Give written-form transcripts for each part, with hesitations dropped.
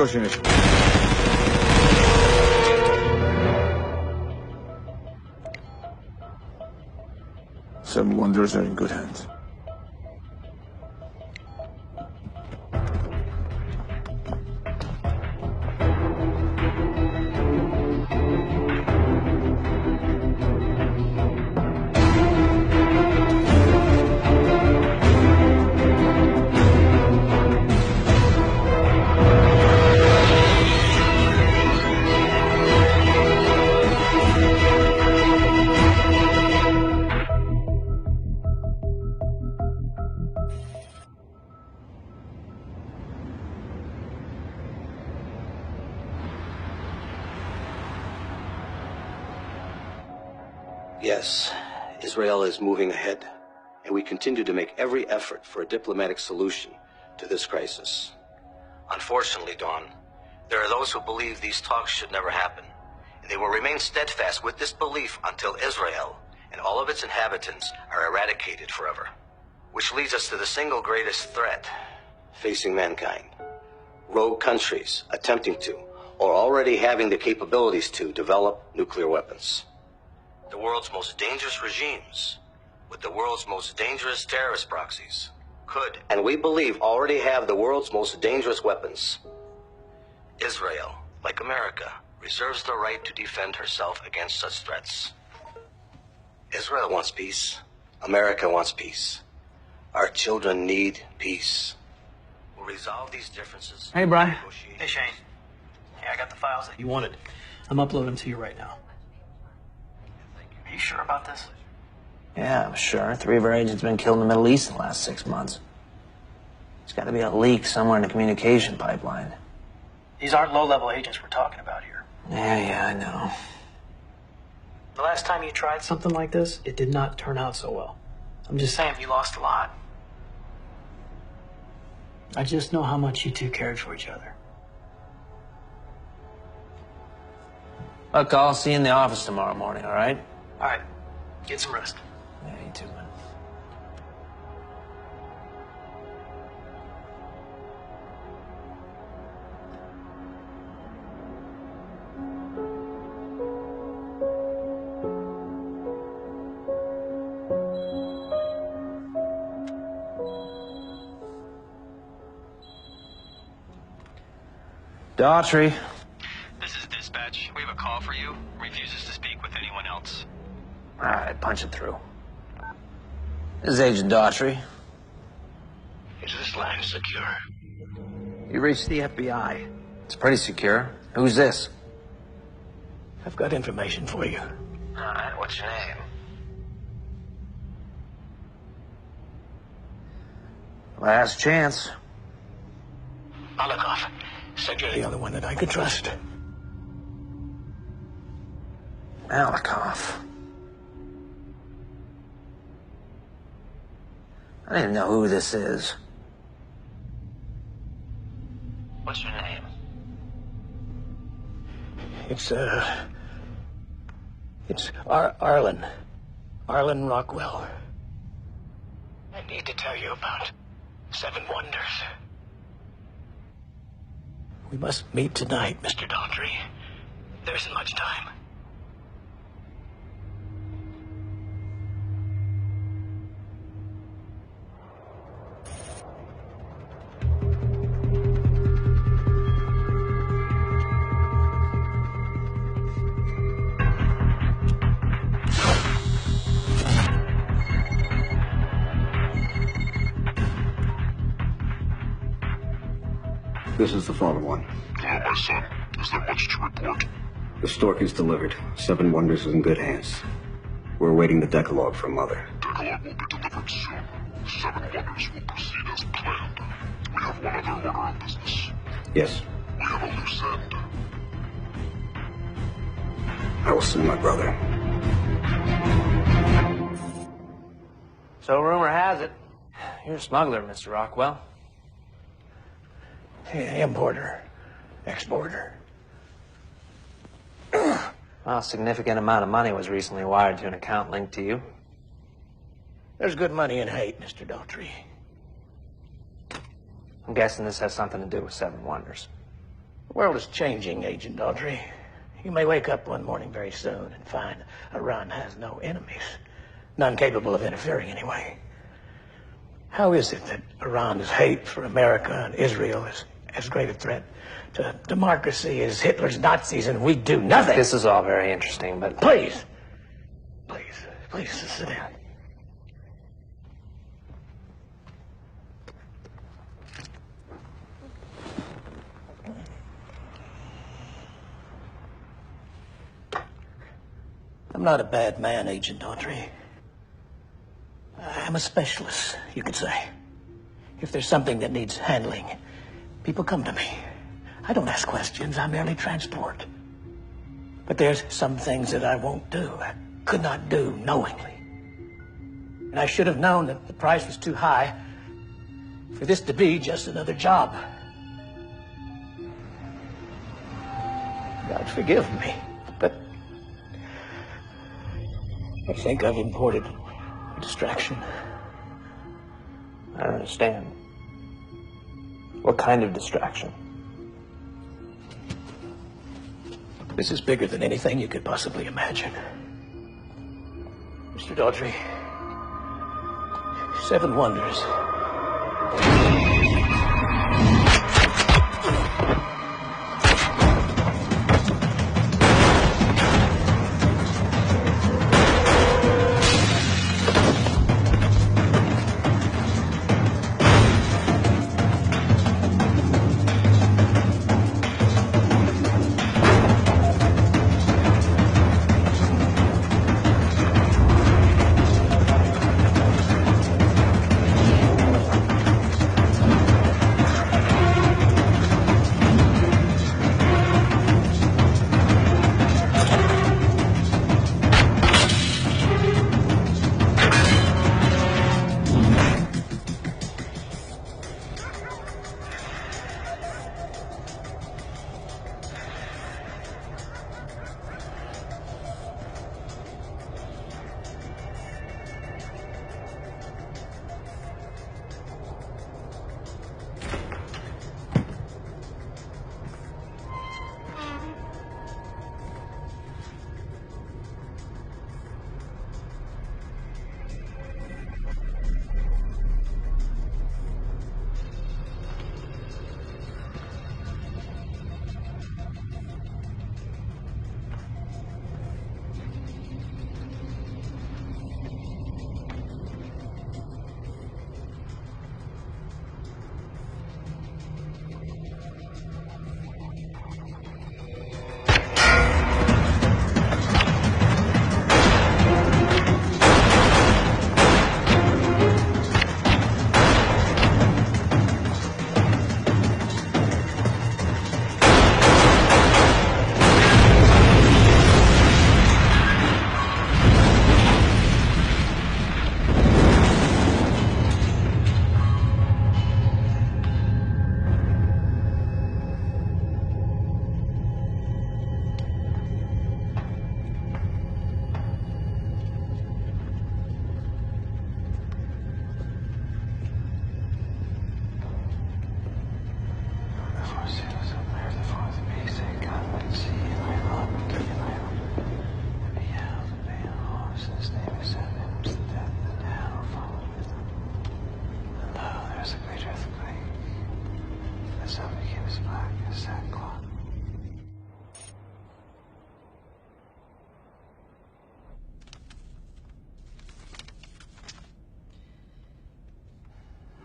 negotiation. 7 Wonders are in good hands. Yes, Israel is moving ahead, and we continue to make every effort for a diplomatic solution to this crisis. Unfortunately, Dawn, there are those who believe these talks should never happen, and they will remain steadfast with this belief until Israel and all of its inhabitants are eradicated forever. Which leads us to the single greatest threat facing mankind. Rogue countries attempting to, or already having the capabilities to, develop nuclear weapons. The world's most dangerous regimes, with the world's most dangerous terrorist proxies, could, and we believe already have, the world's most dangerous weapons. Israel, like America, reserves the right to defend herself against such threats. Israel wants peace. America wants peace. Our children need peace. We'll resolve these differences. Hey, Brian. Hey, Shane. Hey, I got the files that you wanted. I'm uploading them to you right now. Are you sure about this? Yeah, I'm sure. 3 of our agents have been killed in the Middle East in the last 6 months. There's got to be a leak somewhere in the communication pipeline. These aren't low-level agents we're talking about here. Yeah, I know. The last time you tried something like this, it did not turn out so well. I'm just saying, you lost a lot. I just know how much you two cared for each other. Look, I'll see you in the office tomorrow morning, all right? All right. Get some rest. Yeah, you too, man. Daughtry. This is dispatch. We have a call for you. Refuses to speak with anyone else. All right, punch it through. This is Agent Daughtry. Is this line secure? You reached the FBI. It's pretty secure. Who's this? I've got information for you. All right, what's your name? Last chance. Malakoff said you're the only one that I could trust. Malakoff. I don't even know who this is. What's your name? It's Arlen. Arlen Rockwell. I need to tell you about 7 Wonders. We must meet tonight, Mr. Daughtry. There isn't much time. This is the Fallen One. Hello, my son. Is there much to report? The stork is delivered. 7 Wonders is in good hands. We're awaiting the Decalogue from Mother. Decalogue will be delivered soon. 7 Wonders will proceed as planned. We have one other order of business. Yes. We have a loose end. I will send my brother. So rumor has it, you're a smuggler, Mr. Rockwell. Importer. Exporter. Well, a significant amount of money was recently wired to an account linked to you. There's good money in hate, Mr. Daughtry. I'm guessing this has something to do with 7 Wonders. The world is changing, Agent Daughtry. You may wake up one morning very soon and find Iran has no enemies. None capable of interfering anyway. How is it that Iran's hate for America and Israel is as great a threat to democracy as Hitler's Nazis, and we do nothing? This is all very interesting, but... Please, sit down. I'm not a bad man, Agent Daughtry. I'm a specialist, you could say. If there's something that needs handling, people come to me. I don't ask questions, I merely transport. But there's some things that I won't do, I could not do knowingly. And I should have known that the price was too high for this to be just another job. God forgive me, but I think I've imported a distraction. I don't understand. What kind of distraction? This is bigger than anything you could possibly imagine. Mr. Daughtry, 7 wonders.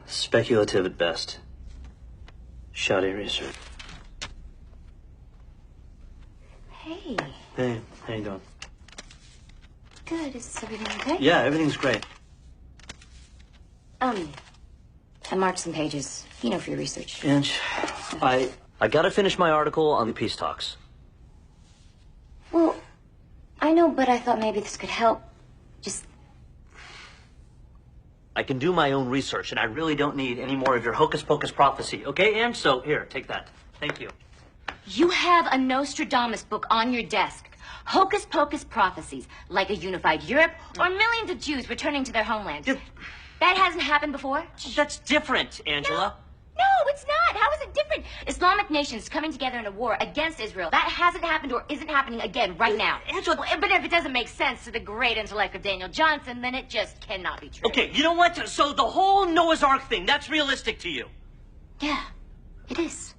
Speculative at best. Shoddy research. Hey. Hey, how you doing? Good. Is everything okay? Yeah, everything's great. I marked some pages, you know, for your research. And I gotta finish my article on the peace talks. Well, I know, but I thought maybe this could help. Just... I can do my own research, and I really don't need any more of your hocus-pocus prophecy. Okay, Ange? So, here, take that. Thank you. You have a Nostradamus book on your desk. Hocus Pocus prophecies, like a unified Europe or millions of Jews returning to their homeland. That hasn't happened before? That's different, Angela. No, it's not. How is it different? Islamic nations coming together in a war against Israel. That hasn't happened or isn't happening again right now. Angela... But if it doesn't make sense to the great intellect of Daniel Johnson, then it just cannot be true. Okay, you know what? So the whole Noah's Ark thing, that's realistic to you? Yeah, it is.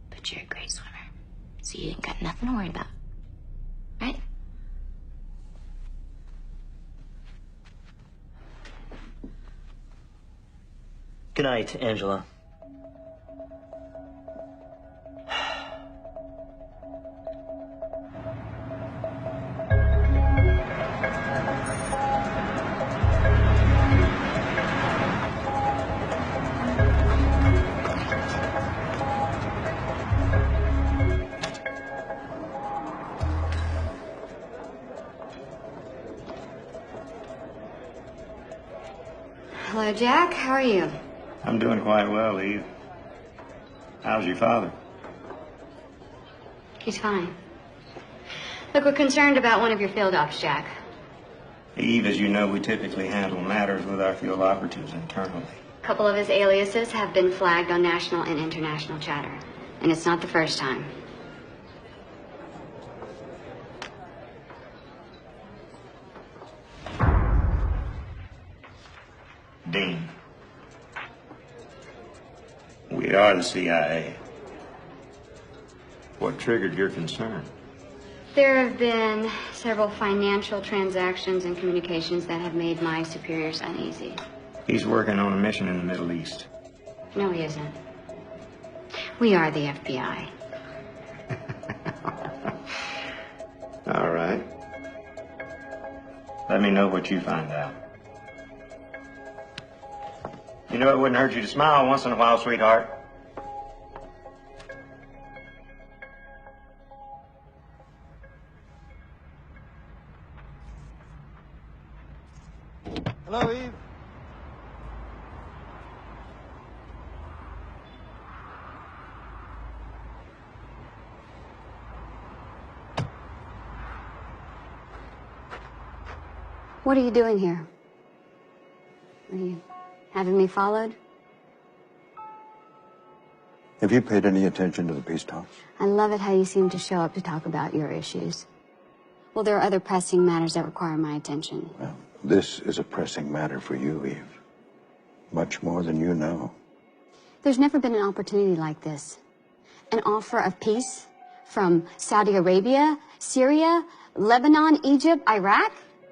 But you're a great swimmer, so you ain't got nothing to worry about. Right? Good night, Angela. Hello, Jack. How are you? I'm doing quite well, Eve. How's your father? He's fine. Look, we're concerned about one of your field ops, Jack. Eve, as you know, we typically handle matters with our field operatives internally. A couple of his aliases have been flagged on national and international chatter. And it's not the first time. Dean. We are the CIA. What triggered your concern? There have been several financial transactions and communications that have made my superiors uneasy. He's working on a mission in the Middle East. No, he isn't. We are the FBI. All right. Let me know what you find out. You know it wouldn't hurt you to smile once in a while, sweetheart. Hello, Eve. What are you doing here? Are you having me followed? Have you paid any attention to the peace talks? I love it how you seem to show up to talk about your issues. Well, there are other pressing matters that require my attention. Well, this is a pressing matter for you, Eve. Much more than you know. There's never been an opportunity like this. An offer of peace from Saudi Arabia, Syria, Lebanon, Egypt, Iraq?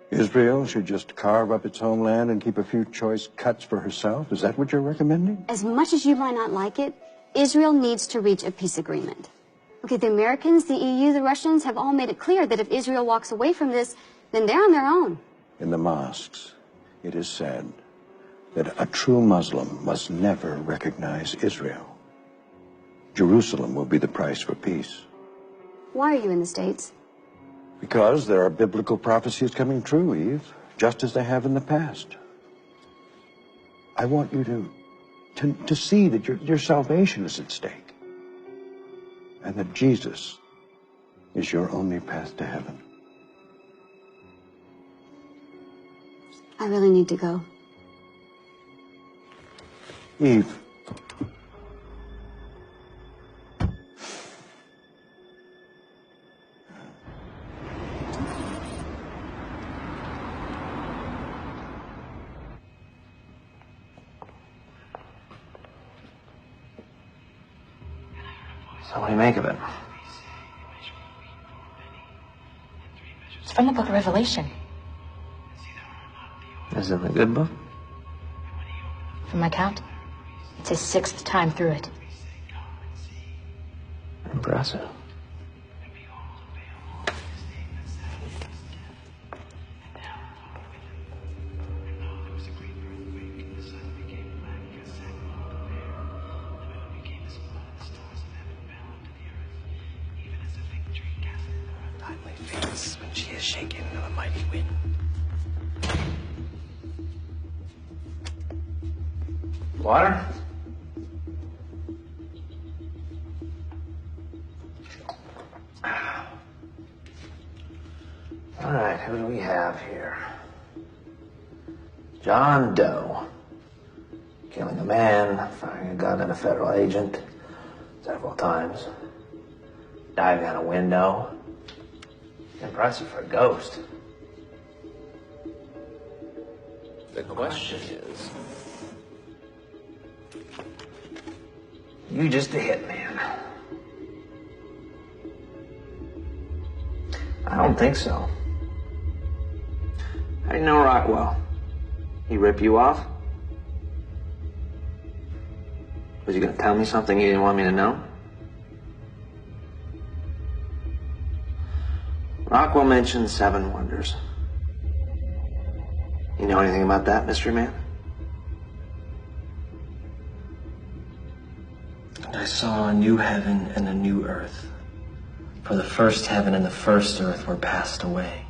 Israel should just carve up its homeland and keep a few choice cuts for herself? Is that what you're recommending? As much as you might not like it, Israel needs to reach a peace agreement. Okay, the Americans, the EU, the Russians have all made it clear that if Israel walks away from this, then they're on their own. In the mosques, it is said that a true Muslim must never recognize Israel. Jerusalem will be the price for peace. Why are you in the States? Because there are biblical prophecies coming true, Eve, just as they have in the past. I want you to see that your salvation is at stake, and that Jesus is your only path to heaven. I really need to go. Eve. So what do you make of it? It's from the book of Revelation. Is it the good book? From my count, it's his 6th time through it. Impressive. When she is shaken of a mighty wind. Water? All right, who do we have here? John Doe. Killing a man, firing a gun at a federal agent several times, diving out a window. Impressive for a ghost. The question is, you just a hitman? I don't think so. How do you know Rockwell? He rip you off? Was he gonna tell me something he didn't want me to know? Rockwell mentioned 7 wonders. You know anything about that, mystery man? And I saw a new heaven and a new earth. For the first heaven and the first earth were passed away.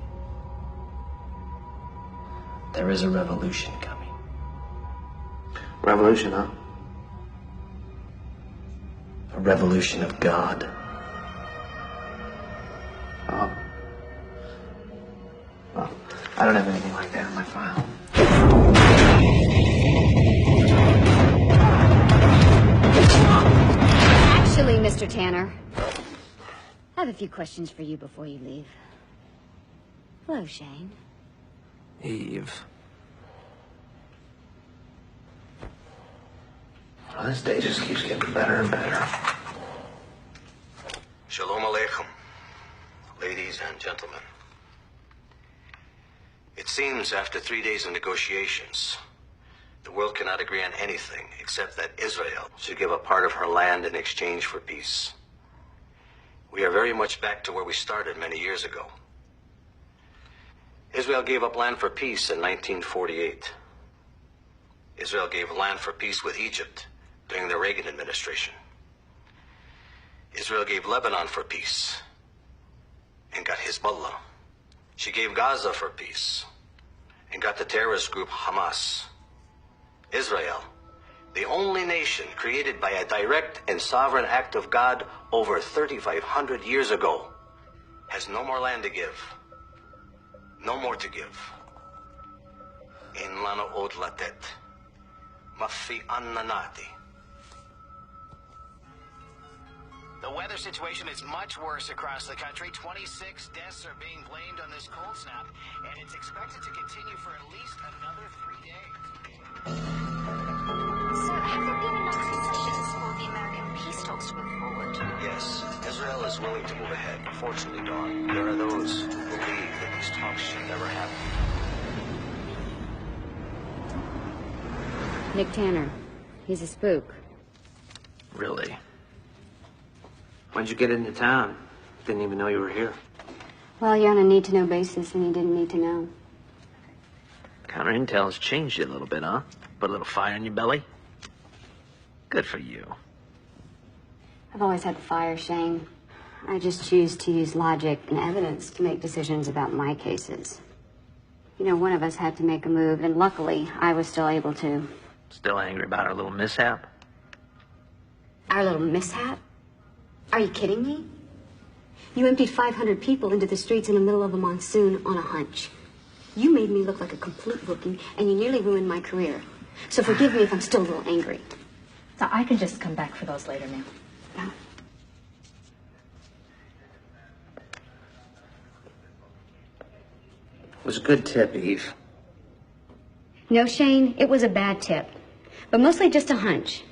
There is a revolution coming. Revolution, huh? A revolution of God. Oh. Well, I don't have anything like that in my file. Actually, Mr. Tanner, I have a few questions for you before you leave. Hello, Shane. Eve. Well, this day just keeps getting better and better. Shalom Aleichem, ladies and gentlemen. It seems after 3 days of negotiations, the world cannot agree on anything except that Israel should give a part of her land in exchange for peace. We are very much back to where we started many years ago. Israel gave up land for peace in 1948. Israel gave land for peace with Egypt during the Reagan administration. Israel gave Lebanon for peace and got Hezbollah. She gave Gaza for peace and got the terrorist group Hamas. Israel, the only nation created by a direct and sovereign act of God over 3,500 years ago, has no more land to give. No more to give. In lana od latet. Mafi annanati. The weather situation is much worse across the country. 26 deaths are being blamed on this cold snap, and it's expected to continue for at least another 3 days. So, have there been enough concessions for the American peace talks to move forward? Yes, Israel is willing to move ahead. Fortunately, Dawn, there are those who believe that these talks should never happen. Nick Tanner. He's a spook. Really? When'd you get into town? Didn't even know you were here. Well, you're on a need-to-know basis, and he didn't need to know. Counter intel has changed you a little bit, huh? Put a little fire in your belly? Good for you. I've always had the fire, Shane. I just choose to use logic and evidence to make decisions about my cases. You know, one of us had to make a move, and luckily, I was still able to. Still angry about our little mishap? Our little mishap? Are you kidding me? You emptied 500 people into the streets in the middle of a monsoon on a hunch. You made me look like a complete rookie, and you nearly ruined my career. So forgive me if I'm still a little angry. So I could just come back for those later now. Yeah. It was a good tip, Eve. No, Shane, it was a bad tip. But mostly just a hunch.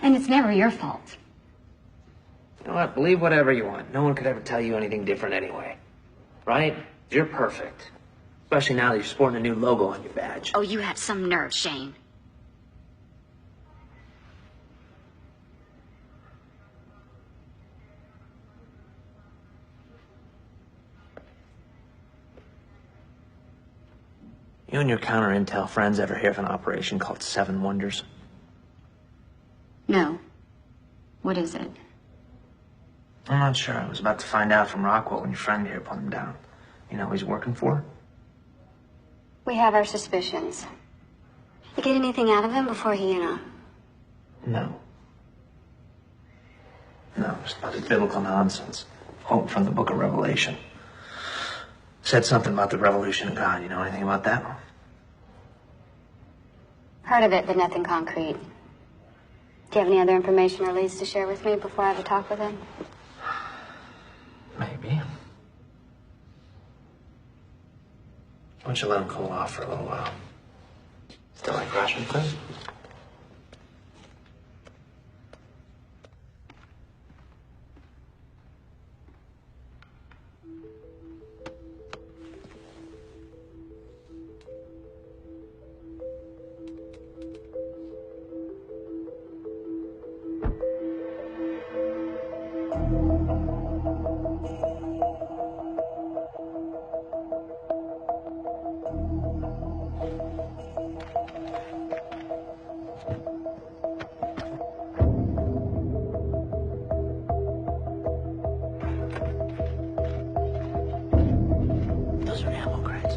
And it's never your fault. You know what? Believe whatever you want. No one could ever tell you anything different anyway. Right? You're perfect. Especially now that you're sporting a new logo on your badge. Oh, you have some nerve, Shane. You and your counter intel friends ever hear of an operation called 7 Wonders? No. What is it? I'm not sure. I was about to find out from Rockwell when your friend here put him down. You know who he's working for? We have our suspicions. You get anything out of him before he, No. No, it's not biblical nonsense. Quote from the book of Revelation. Said something about the revolution of God. You know anything about that? Heard of it, but nothing concrete. Do you have any other information or leads to share with me before I have a talk with him? Maybe. Why don't you let him cool off for a little while? Still like Washington? Those are ammo crates.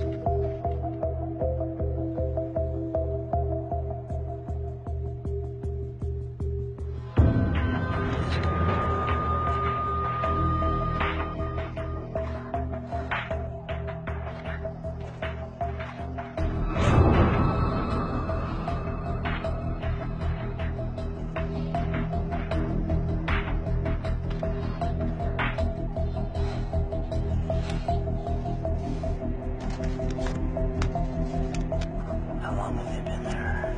How long have they been there?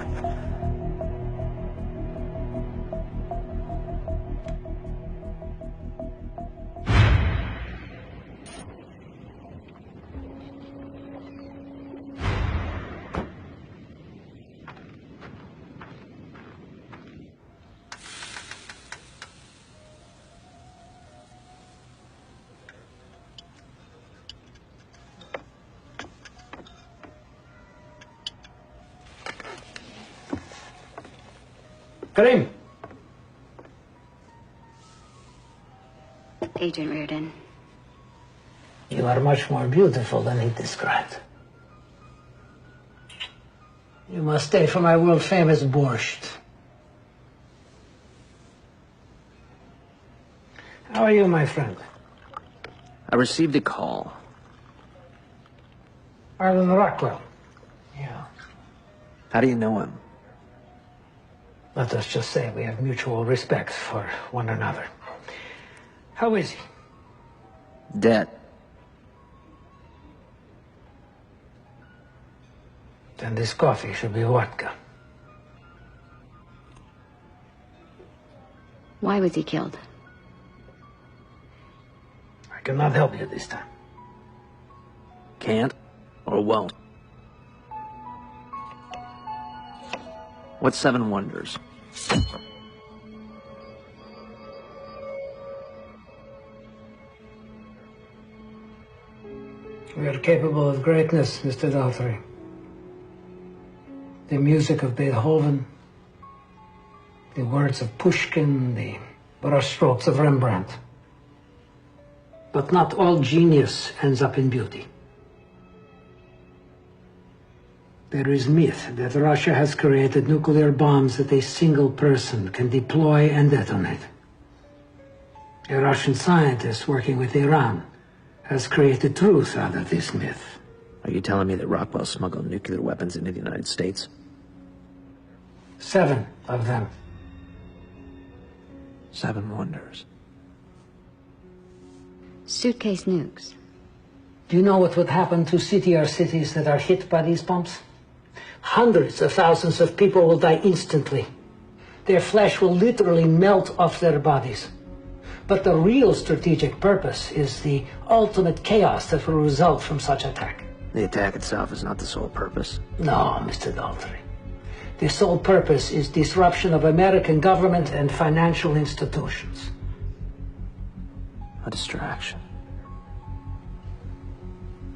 Karim! Agent Reardon. You are much more beautiful than he described. You must stay for my world-famous borscht. How are you, my friend? I received a call. Arlen Rockwell. Yeah. How do you know him? Let us just say we have mutual respect for one another. How is he? Dead. Then this coffee should be vodka. Why was he killed? I cannot help you this time. Can't or won't? What's Seven Wonders? We are capable of greatness, Mr. Daltrey. The music of Beethoven, the words of Pushkin, the brushstrokes of Rembrandt. But not all genius ends up in beauty. There is myth that Russia has created nuclear bombs that a single person can deploy and detonate. A Russian scientist working with Iran has created truth out of this myth. Are you telling me that Rockwell smuggled nuclear weapons into the United States? 7 of them. 7 Wonders. Suitcase nukes. Do you know what would happen to CTR cities that are hit by these bombs? Hundreds of thousands of people will die instantly. Their flesh will literally melt off their bodies. But the real strategic purpose is the ultimate chaos that will result from such attack. The attack itself is not the sole purpose. No, Mr. Daltrey. The sole purpose is disruption of American government and financial institutions. A distraction.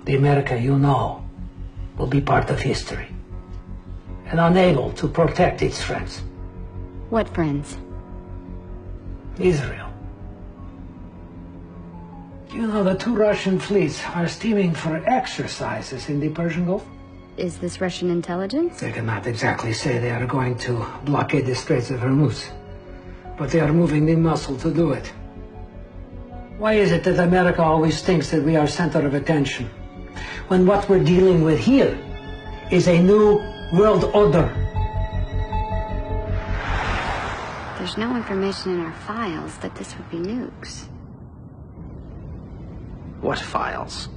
The America you know will be part of history and unable to protect its friends. What friends? Israel. You know, the 2 Russian fleets are steaming for exercises in the Persian Gulf. Is this Russian intelligence? They cannot exactly say they are going to blockade the Straits of Hormuz, but they are moving the muscle to do it. Why is it that America always thinks that we are center of attention, when what we're dealing with here is a new world order there's no information in our files that this would be nukes. What files?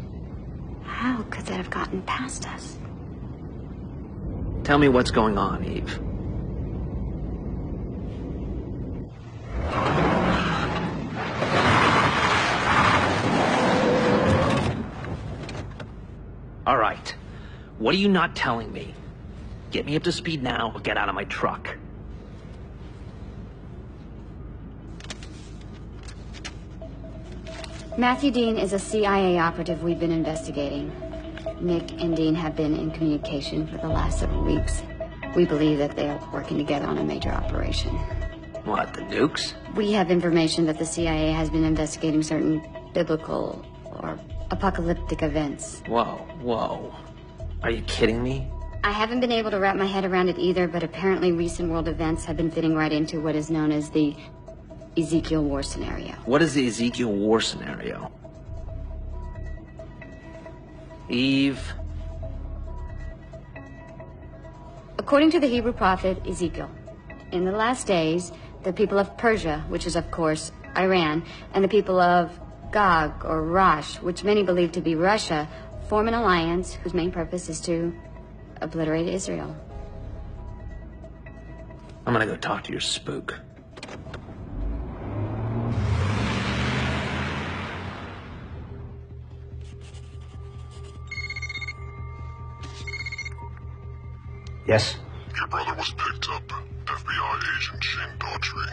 How could that have gotten past us? Tell me what's going on, Eve. All right. What are you not telling me? Get me up to speed now or get out of my truck. Matthew Dean is a CIA operative we've been investigating. Nick and Dean have been in communication for the last several weeks. We believe that they are working together on a major operation. What, the nukes? We have information that the CIA has been investigating certain biblical or apocalyptic events. Whoa. Are you kidding me? I haven't been able to wrap my head around it either, but apparently recent world events have been fitting right into what is known as the Ezekiel War scenario. What is the Ezekiel War scenario? Eve? According to the Hebrew prophet Ezekiel, in the last days, the people of Persia, which is of course Iran, and the people of Gog or Rosh, which many believe to be Russia, form an alliance whose main purpose is to obliterate Israel. I'm gonna go talk to your spook. Yes? Your brother was picked up. FBI agent Shane Daughtry.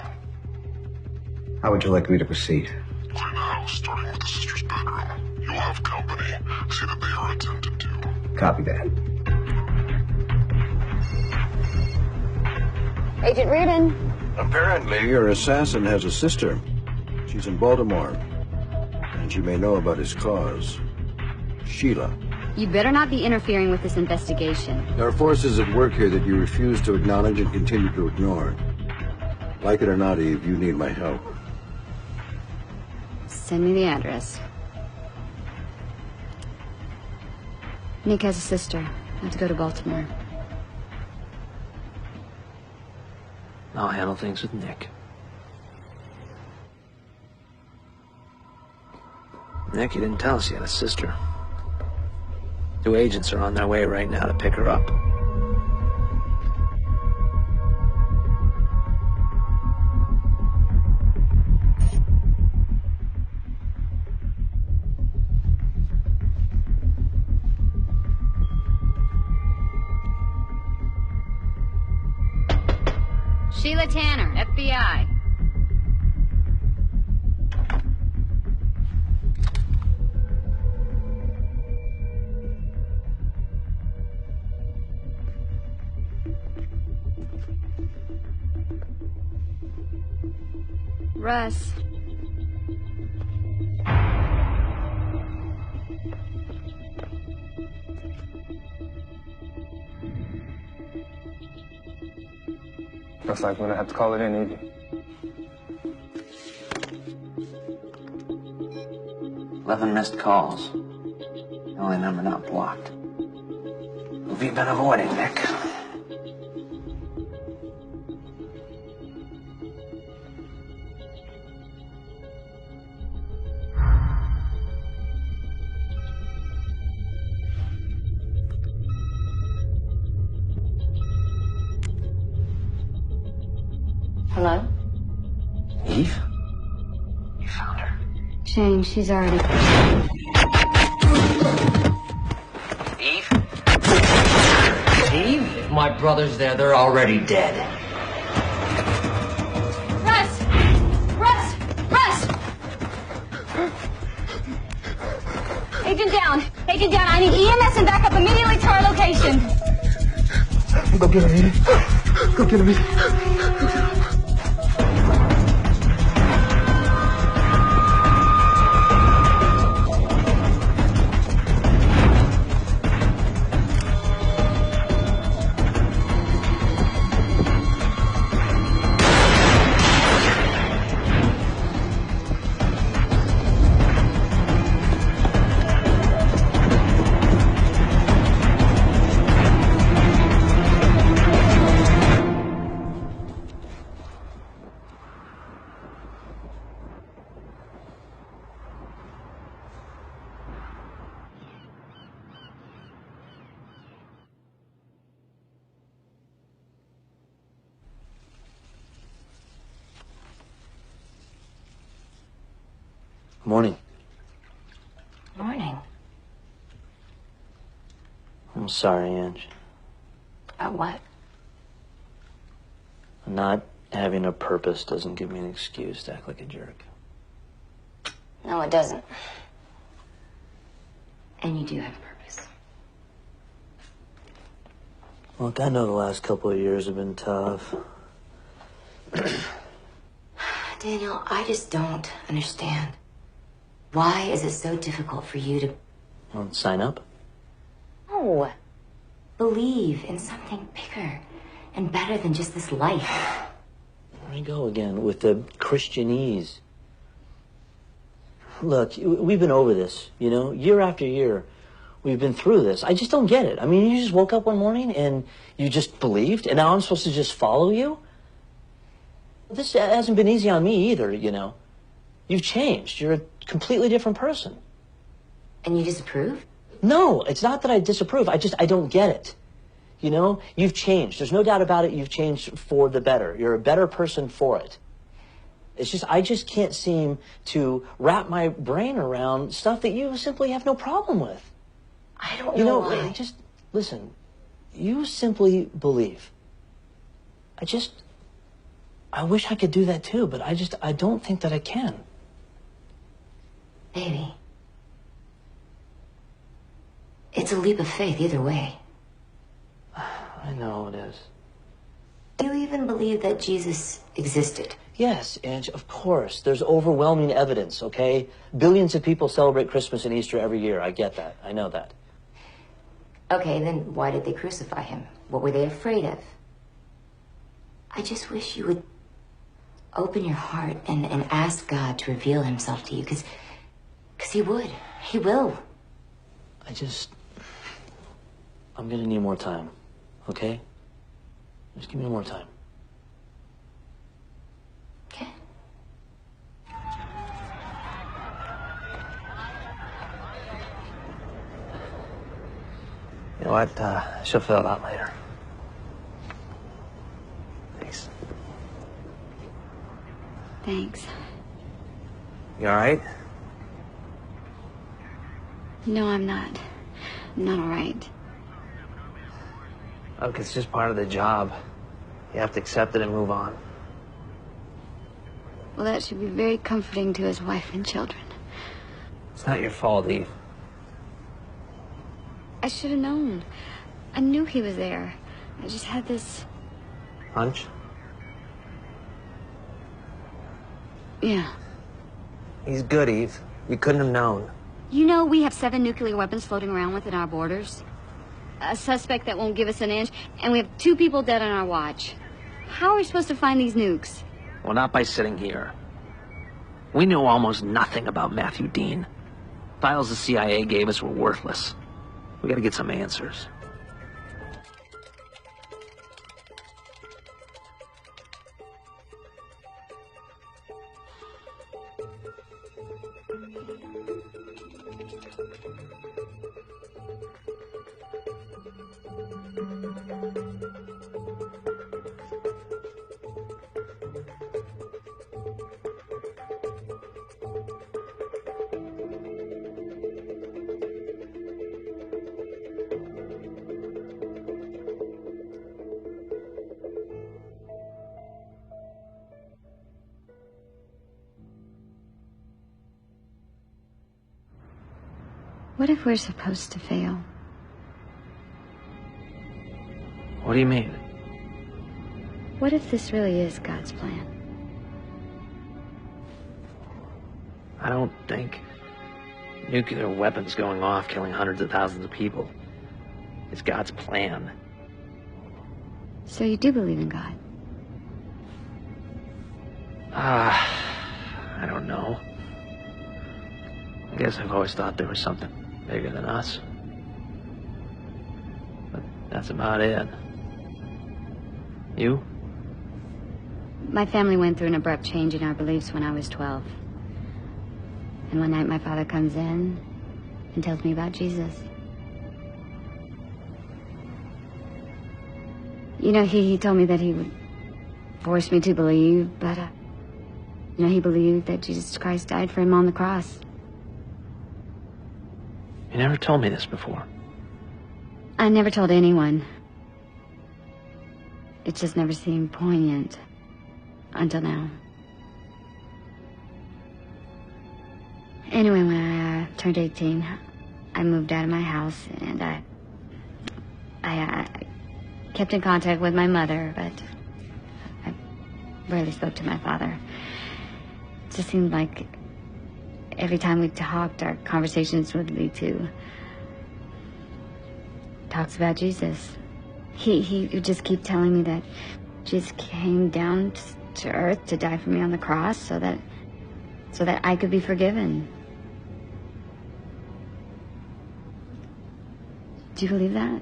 How would you like me to proceed? Clean the house, starting with the sister's bedroom. You'll have company. See that they are attended to. Copy that. Agent Reardon. Apparently, your assassin has a sister. She's in Baltimore. And she may know about his cause. Sheila. You better not be interfering with this investigation. There are forces at work here that you refuse to acknowledge and continue to ignore. Like it or not, Eve, you need my help. Send me the address. Nick has a sister. I have to go to Baltimore. I'll handle things with Nick. Nick, you didn't tell us you had a sister. 2 agents are on their way right now to pick her up. Sheila Tanner, FBI. Russ. Looks like we're gonna have to call it in, Evie. "11 missed calls. The only number not blocked. Who've you been avoiding, Nick?" Hello? Eve? You found her. Shane, she's already... Eve? Eve? If my brother's there, they're already dead. Russ! Russ! Russ! Agent down! Agent down! I need EMS and backup immediately to our location! Go get her, Eve. Go get her, Eve. Morning. Morning. I'm sorry, Ange. About what? Not having a purpose doesn't give me an excuse to act like a jerk. No, it doesn't. And you do have a purpose. Look, I know the last couple of years have been tough. Daniel, I just don't understand. Why is it so difficult for you to... Well, sign up? No. Believe in something bigger and better than just this life. There you go again with the Christianese. Look, we've been over this, you know, year after year. We've been through this. I just don't get it. I mean, you just woke up one morning and you just believed, and now I'm supposed to just follow you? This hasn't been easy on me either, you know. You've changed. You're a completely different person. And you disapprove? No, it's not that I disapprove. I don't get it. You know, you've changed. There's no doubt about it. You've changed for the better. You're a better person for it. It's just, I just can't seem to wrap my brain around stuff that you simply have no problem with. I don't know why. Just listen. You simply believe. I wish I could do that too, but I don't think that I can. Baby. It's a leap of faith either way. I know it is. Do you even believe that Jesus existed? Yes, Ange, of course. There's overwhelming evidence, okay? Billions of people celebrate Christmas and Easter every year. I get that. I know that. Okay, then why did they crucify him? What were they afraid of? I just wish you would open your heart and ask God to reveal himself to you, because he would. He will. I'm gonna need more time, okay? Just give me more time. Okay. You know what? She'll fill it out later. Thanks. Thanks. You all right? No, I'm not. I'm not all right. Look, it's just part of the job. You have to accept it and move on. Well, that should be very comforting to his wife and children. It's not your fault, Eve. I should have known. I knew he was there. I just had this... Hunch? Yeah. He's good, Eve. You couldn't have known. You know we have 7 nuclear weapons floating around within our borders. A suspect that won't give us an inch, and we have 2 people dead on our watch. How are we supposed to find these nukes? Well, not by sitting here. We know almost nothing about Matthew Dean. Files the CIA gave us were worthless. We gotta get some answers. What if we're supposed to fail? What do you mean? What if this really is God's plan? I don't think nuclear weapons going off, killing hundreds of thousands of people, is God's plan. So you do believe in God? I don't know. I guess I've always thought there was something bigger than us. But that's about it. You? My family went through an abrupt change in our beliefs when I was 12. And one night my father comes in and tells me about Jesus. You know, he told me that he would force me to believe, but You know, he believed that Jesus Christ died for him on the cross. You never told me this before. I never told anyone. It just never seemed poignant until now. Anyway, when I turned 18, I moved out of my house, and I kept in contact with my mother, but I rarely spoke to my father. It just seemed like every time we talked, our conversations would lead to talks about Jesus. He would just keep telling me that Jesus came down to earth to die for me on the cross so that I could be forgiven. Do you believe that?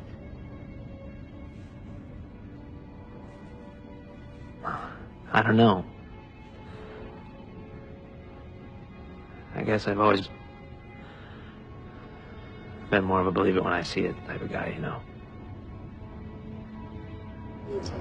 I don't know. I guess I've always been more of a believer when I see it type of guy, you know. Me too.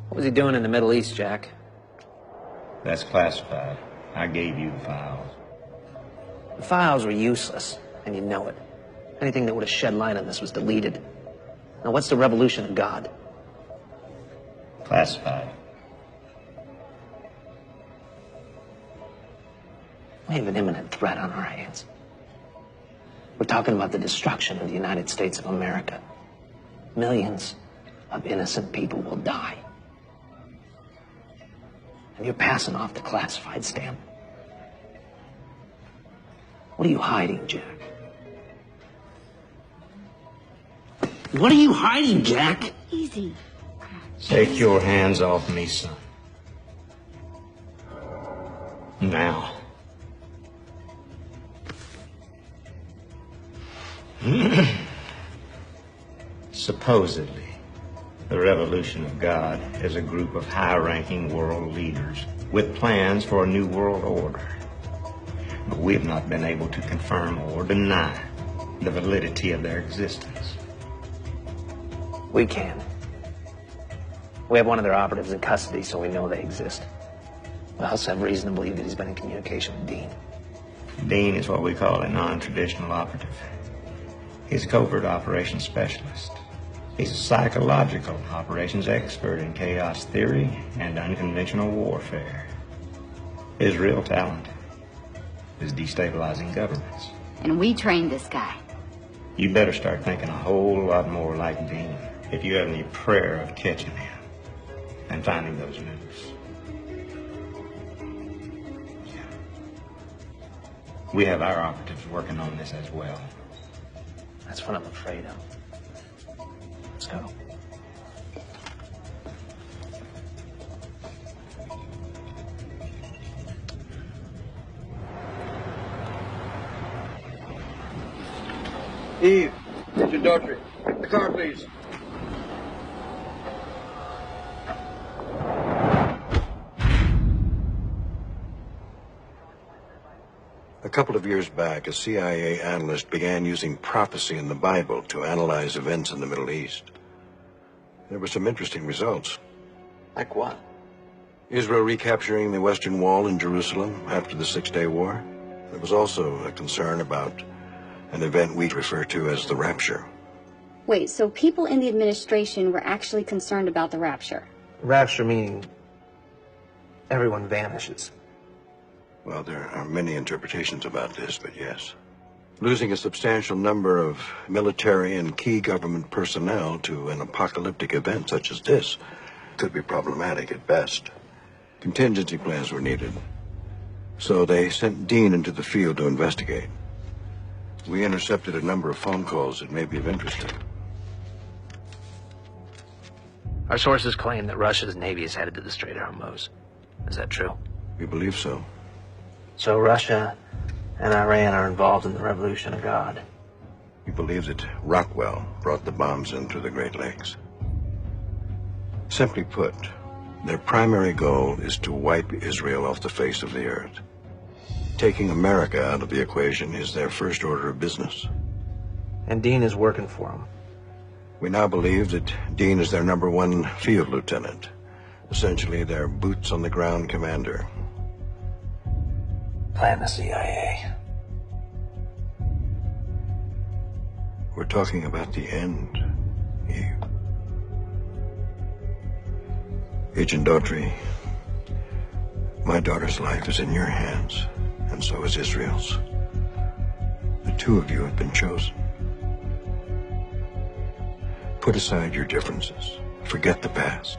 What was he doing in the Middle East, Jack? That's classified. I gave you the files. The files were useless, and you know it. Anything that would have shed light on this was deleted. Now, what's the revolution of God? Classified. We have an imminent threat on our hands. We're talking about the destruction of the United States of America. Millions of innocent people will die. And you're passing off the classified stamp. What are you hiding, Jack? What are you hiding, Jack? Easy. Take your hands off me, son. Now. Supposedly, the Revolution of God is a group of high-ranking world leaders with plans for a new world order. But we have not been able to confirm or deny the validity of their existence. We can. We have one of their operatives in custody, so we know they exist. We also have reason to believe that he's been in communication with Dean. Dean is what we call a non-traditional operative. He's a covert operations specialist. He's a psychological operations expert in chaos theory and unconventional warfare. His real talent is destabilizing governments. And we trained this guy. You better start thinking a whole lot more like Dean if you have any prayer of catching him and finding those news. Yeah. We have our operatives working on this as well. That's what I'm afraid of. Let's go. Eve, Agent Daughtry. The car, please. A couple of years back, a CIA analyst began using prophecy in the Bible to analyze events in the Middle East. There were some interesting results. Like what? Israel recapturing the Western Wall in Jerusalem after the Six-Day War. There was also a concern about an event we refer to as the Rapture. Wait, so people in the administration were actually concerned about the rapture? Rapture meaning everyone vanishes. Well, there are many interpretations about this, but yes. Losing a substantial number of military and key government personnel to an apocalyptic event such as this could be problematic at best. Contingency plans were needed, so they sent Dean into the field to investigate. We intercepted a number of phone calls that may be of interest to him. Our sources claim that Russia's Navy is headed to the Strait of Hormuz. Is that true? We believe so. So Russia and Iran are involved in the Revolution of God. We believe that Rockwell brought the bombs in through the Great Lakes. Simply put, their primary goal is to wipe Israel off the face of the earth. Taking America out of the equation is their first order of business. And Dean is working for them. We now believe that Dean is their #1 field lieutenant, essentially their boots-on-the-ground commander. Plan the CIA. We're talking about the end, Eve. Agent Daughtry, my daughter's life is in your hands, and so is Israel's. The two of you have been chosen. Put aside your differences. Forget the past.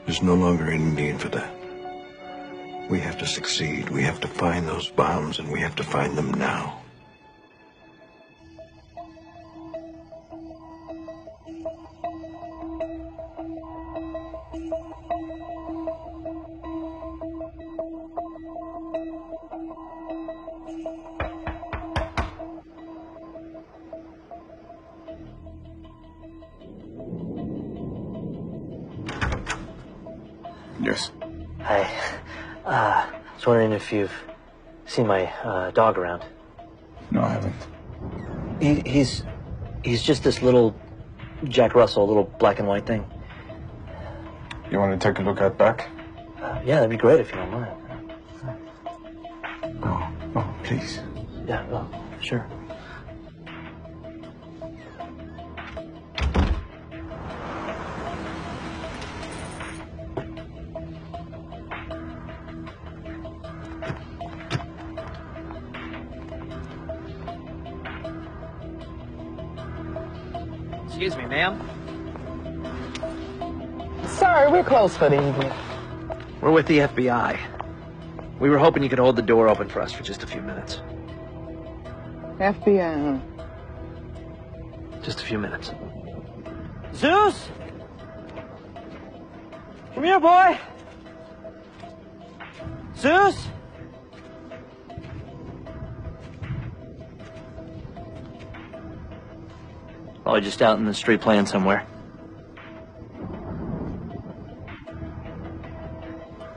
There's no longer any need for that. We have to succeed. We have to find those bombs, and we have to find them now. Yes. Hi. I was wondering if you've seen my dog around. No, I haven't. He's just this little Jack Russell, little black and white thing. You want to take a look at back? Yeah, that'd be great if you don't mind. Oh, please. Yeah, well, sure. Excuse me, ma'am. Sorry, we're closed for the evening. We're with the FBI. We were hoping you could hold the door open for us for just a few minutes. FBI, Just a few minutes. Zeus! Come here, boy! Zeus! Probably just out in the street playing somewhere.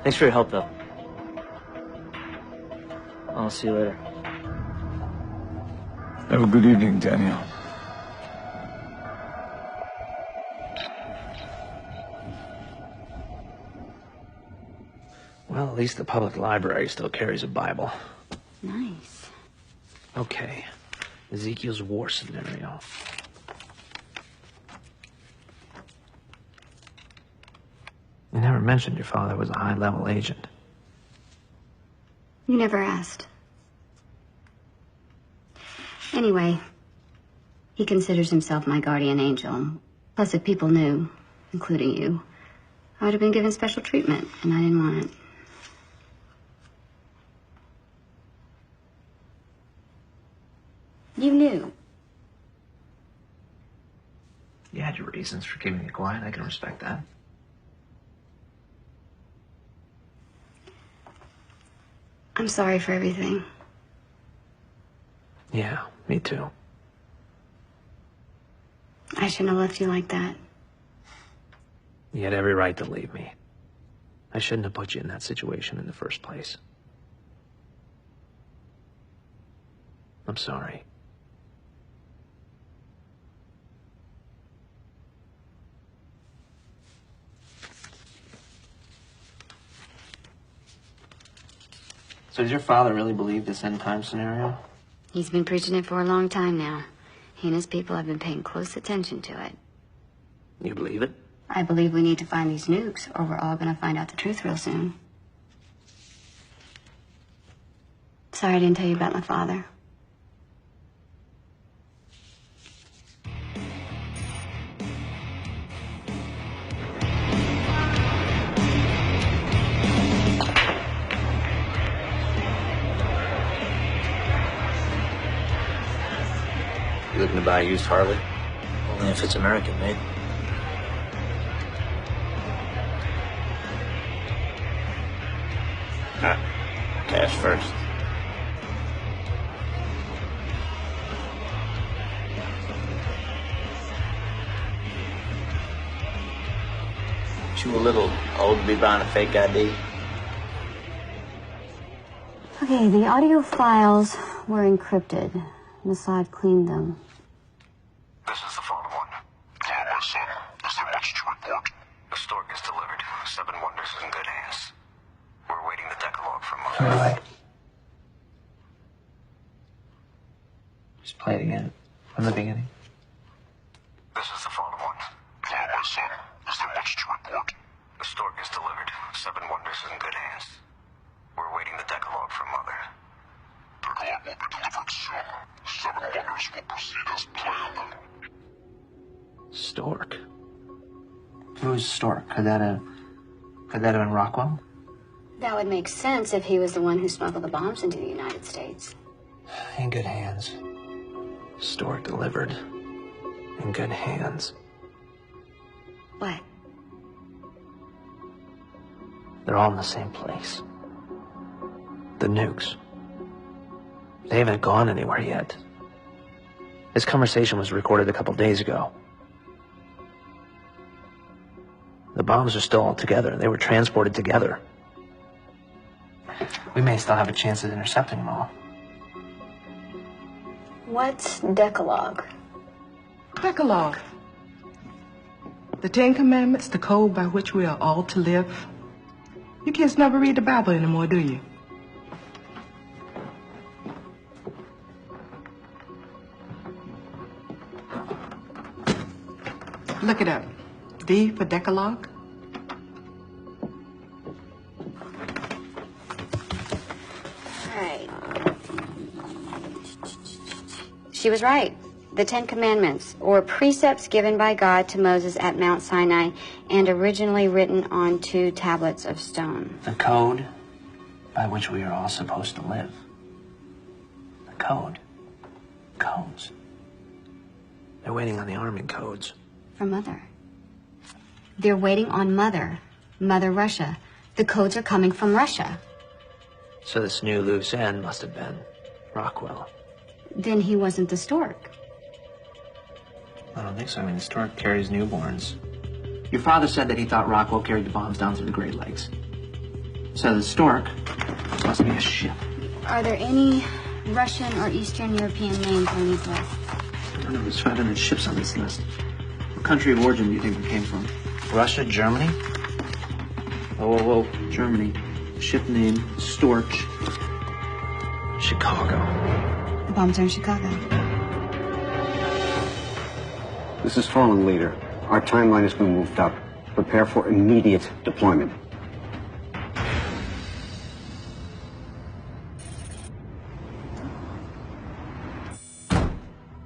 Thanks for your help, though. I'll see you later. Have a good evening, Daniel. Well, at least the public library still carries a Bible. Nice. Okay. Ezekiel's war scenario. You never mentioned your father was a high-level agent. You never asked. Anyway, he considers himself my guardian angel. Plus, if people knew, including you, I would have been given special treatment, and I didn't want it. You knew. You had your reasons for keeping it quiet. I can respect that. I'm sorry for everything. Yeah, me too. I shouldn't have left you like that. You had every right to leave me. I shouldn't have put you in that situation in the first place. I'm sorry. So does your father really believe this end time scenario? He's been preaching it for a long time now. He and his people have been paying close attention to it. You believe it? I believe we need to find these nukes, or we're all gonna find out the truth real soon. Sorry I didn't tell you about my father. You looking to buy a used Harley? Only if it's American made. Cash first. You a little old to be buying a fake ID? Okay, the audio files were encrypted. Mossad cleaned them. This is the final one. Hello, my son. Is there much to report? The stork is delivered. 7 Wonders is in good hands. We're awaiting the Decalogue from All right. Just play it again from the beginning. This is the final one. Hello, my son. Is there much to report? The stork is delivered. 7 Wonders is in good hands. We're awaiting the Decalogue from Mother. Decalogue will be delivered soon. 7 Wonders will proceed as planned. Stork. Who's Stork? Could that have been Rockwell? That would make sense if he was the one who smuggled the bombs into the United States. In good hands. Stork delivered. In good hands. What? They're all in the same place. The nukes. They haven't gone anywhere yet. This conversation was recorded a couple days ago. The bombs are still all together. They were transported together. We may still have a chance at intercepting them all. What's Decalogue? Decalogue. The 10 Commandments, the code by which we are all to live. You kids never read the Bible anymore, do you? Look it up. D for Decalogue. Right. She was right. The 10 Commandments, or precepts given by God to Moses at Mount Sinai and originally written on 2 tablets of stone. The code by which we are all supposed to live. The code. Codes. They're waiting on the army codes. For Mother. They're waiting on Mother. Mother Russia. The codes are coming from Russia. So this new loose end must have been Rockwell. Then he wasn't the stork. I don't think so. I mean, the stork carries newborns. Your father said that he thought Rockwell carried the bombs down through the Great Lakes. So the stork must be a ship. Are there any Russian or Eastern European names on these lists? I don't know. There's 500 ships on this list. What country of origin do you think they came from? Russia? Germany? Whoa. Germany. Ship name, Storch. Chicago. The bombs are in Chicago. This is Fallen Leader. Our timeline has been moved up. Prepare for immediate deployment.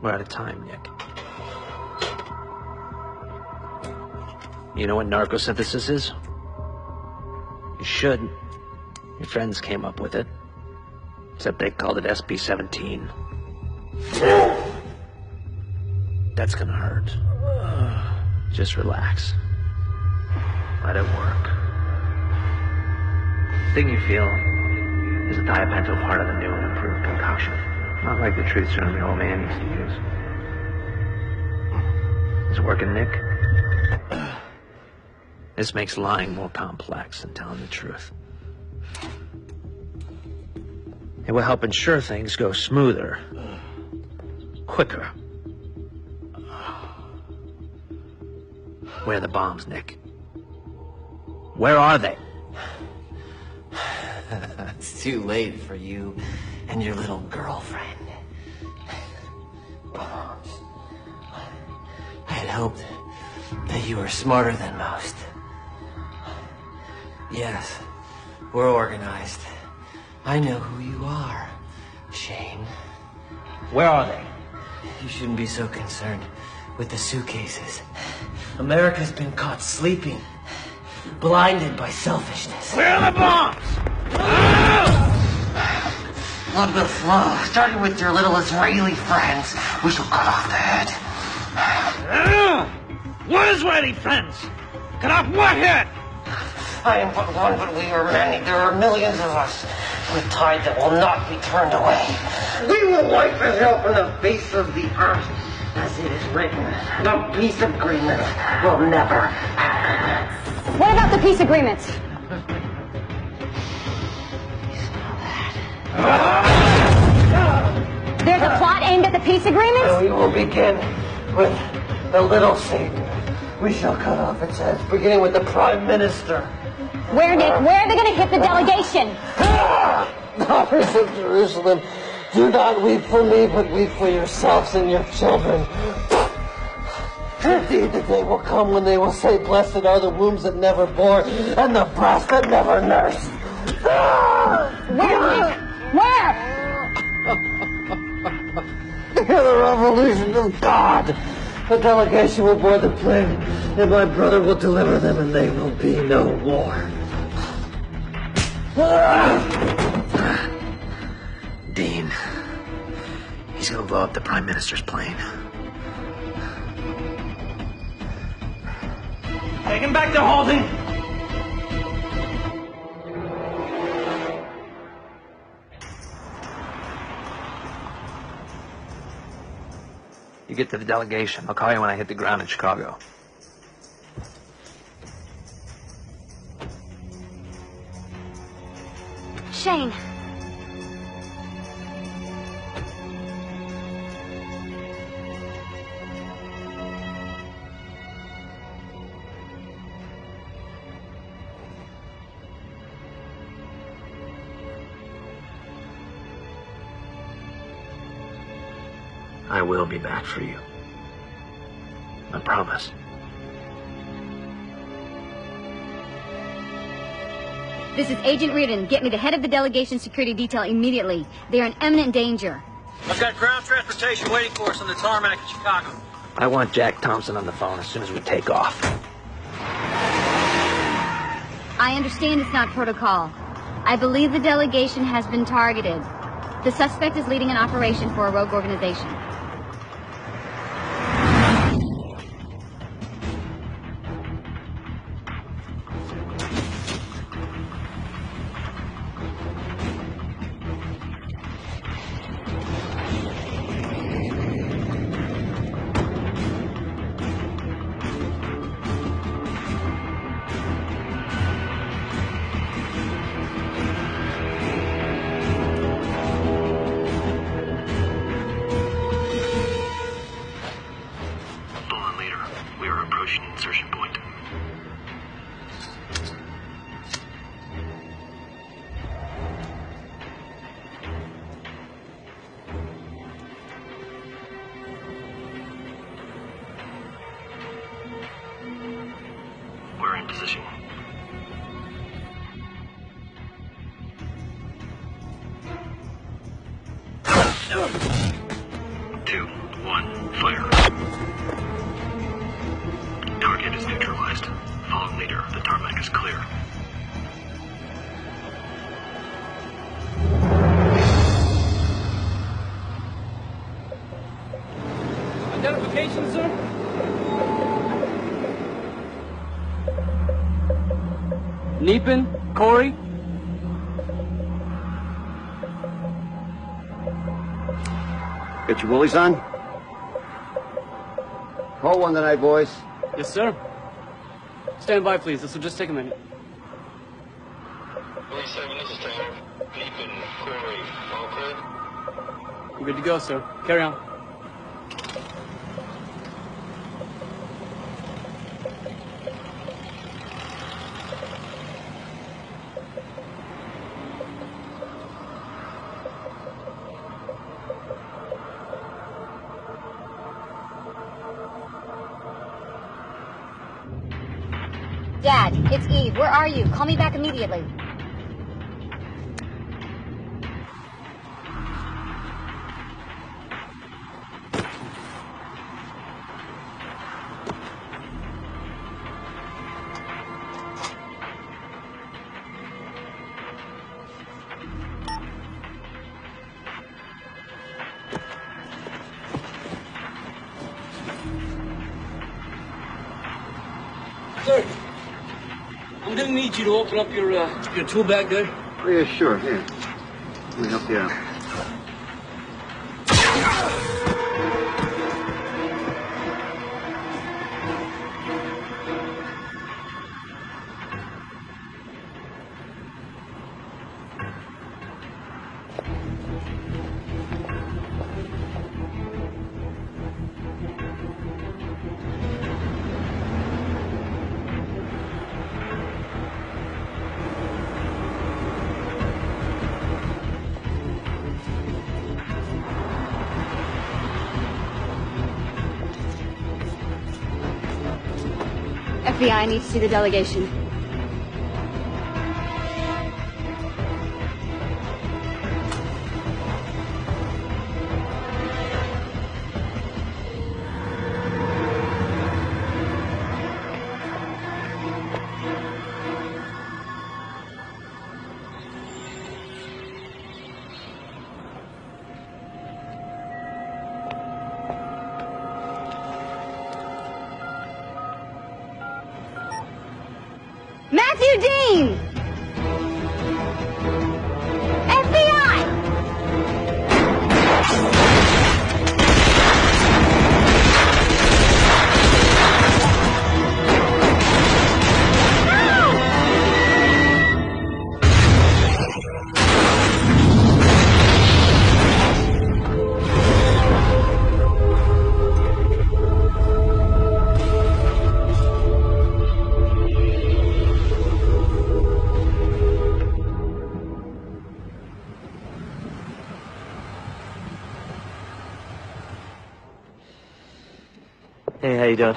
We're out of time, Nick. You know what narcosynthesis is? You should. Your friends came up with it. Except they called it SP-17. That's gonna hurt. Just relax. Let it work. The thing you feel is a diapentyl part of the new and improved concoction. Not like the truth serum your old man used to use. Is it working, Nick? This makes lying more complex than telling the truth. It will help ensure things go smoother, quicker. Where are the bombs, Nick? Where are they? It's too late for you and your little girlfriend. Bombs. I had hoped that you were smarter than most. Yes, we're organized. I know who you are, Shane. Where are they? You shouldn't be so concerned with the suitcases. America's been caught sleeping, blinded by selfishness. Where are the bombs? One will flow, starting with your little Israeli friends. We shall cut off the head. What Israeli friends? Cut off what head? I am but one, but we are many. There are millions of us. A tide that will not be turned away. We will wipe it out from the face of the earth. As it is written, the peace agreement will never happen. What about the peace agreements? There's a plot aimed at the peace agreements? And we will begin with the little Satan. We shall cut off its heads, beginning with the Prime Minister. Where, Nick? Where are they going to hit the delegation? Daughters of Jerusalem, do not weep for me, but weep for yourselves and your children. Indeed, the day will come when they will say, "Blessed are the wombs that never bore, and the breasts that never nursed." Where? Hear the revolution of God. The delegation will board the plane, and my brother will deliver them, and they will be no more. Dean. He's gonna blow up the Prime Minister's plane. Take him back to holding. You get to the delegation. I'll call you when I hit the ground in Chicago. Shane. I will be back for you. I promise. This is Agent Reardon. Get me the head of the delegation security detail immediately. They are in imminent danger. I've got ground transportation waiting for us on the tarmac in Chicago. I want Jack Thompson on the phone as soon as we take off. I understand it's not protocol. I believe the delegation has been targeted. The suspect is leading an operation for a rogue organization. Identification, sir? Neepin? Corey? Get your woolies on? Call one tonight, boys. Yes, sir. Stand by, please. This will just take a minute. 47, this is Tanner. Neepin, Corey, all clear? I'm good to go, sir. Carry on. Dad, it's Eve. Where are you? Call me back immediately. Sir, I'm gonna need you to open up your tool bag there. Oh, yeah, sure. Here. Let me help you out. FBI, I need to see the delegation. Matthew Dean! FBI! Hey, how you doing?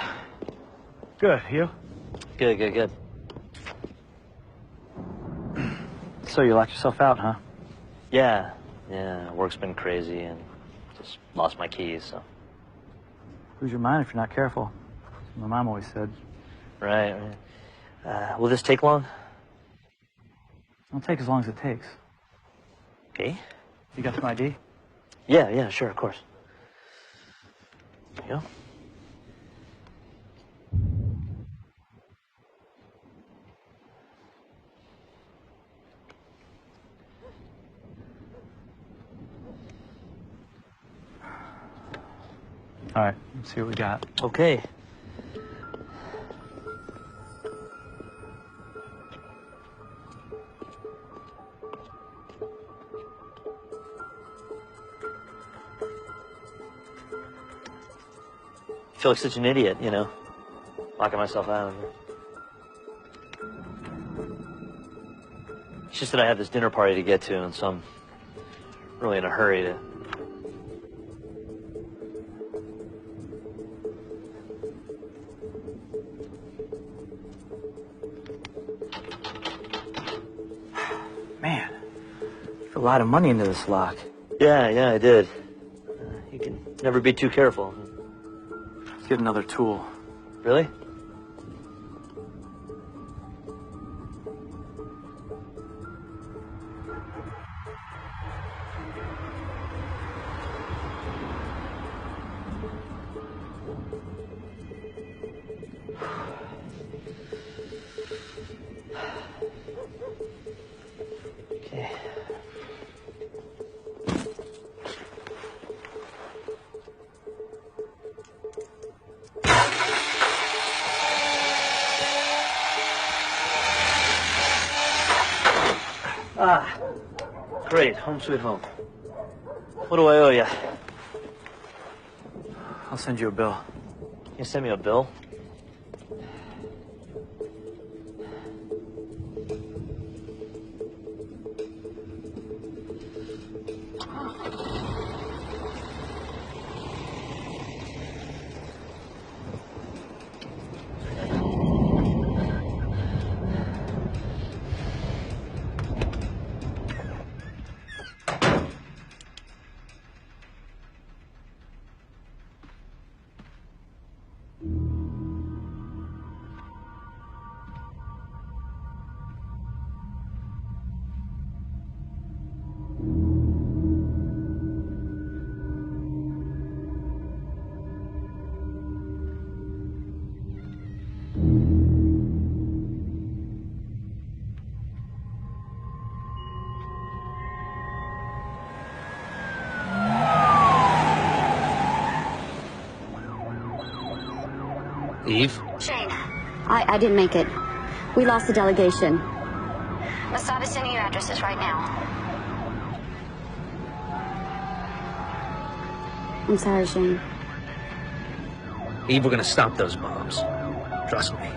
Good. You? Good, good, good. So you locked yourself out, huh? Yeah, work's been crazy and just lost my keys, so. Lose your mind if you're not careful. That's what my mom always said. Right. Will this take long? It'll take as long as it takes. Okay. You got some ID? Yeah, sure, of course. There you go. All right, let's see what we got. Okay. I feel like such an idiot, you know, locking myself out of here. It's just that I have this dinner party to get to, and so I'm really in a hurry to... Man, you put a lot of money into this lock. Yeah, I did. You can never be too careful. Let's get another tool. Really? Okay. Ah, great. Home sweet home. What do I owe you? I'll send you a bill. You send me a bill? Eve? Shane. I didn't make it. We lost the delegation. Masada's sending you addresses right now. I'm sorry, Shane. Eve, we're gonna stop those bombs. Trust me.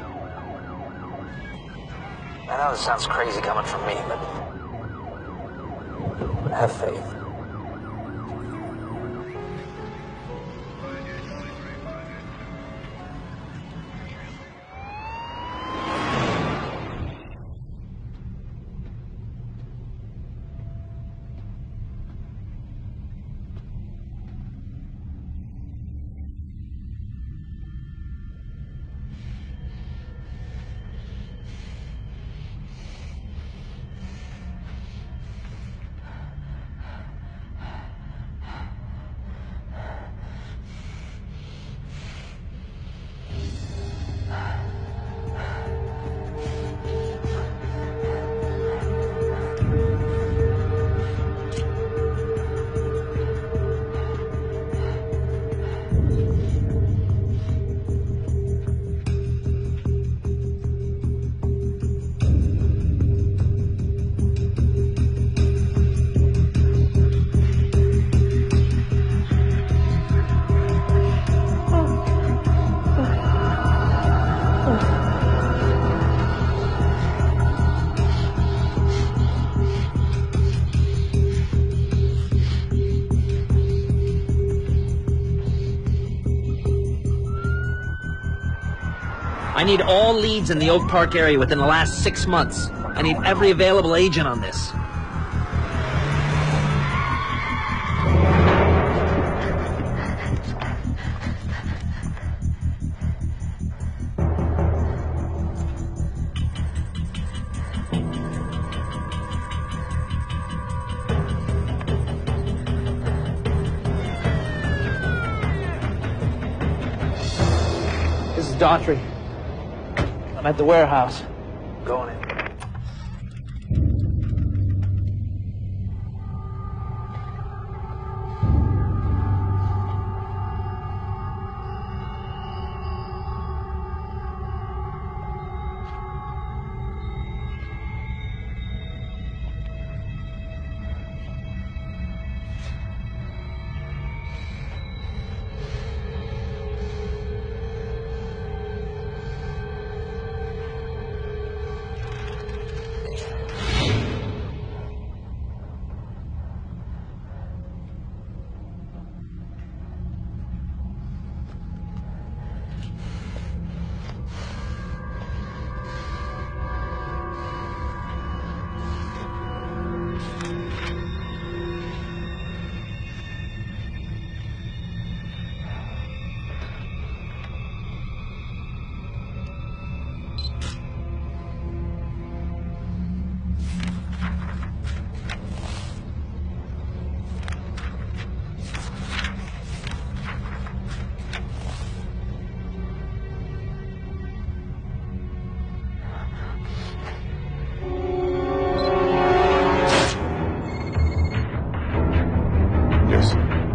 I know this sounds crazy coming from me, but have faith. I need all leads in the Oak Park area within the last 6 months. I need every available agent on this. This is Daughtry. I'm at the warehouse. Going in.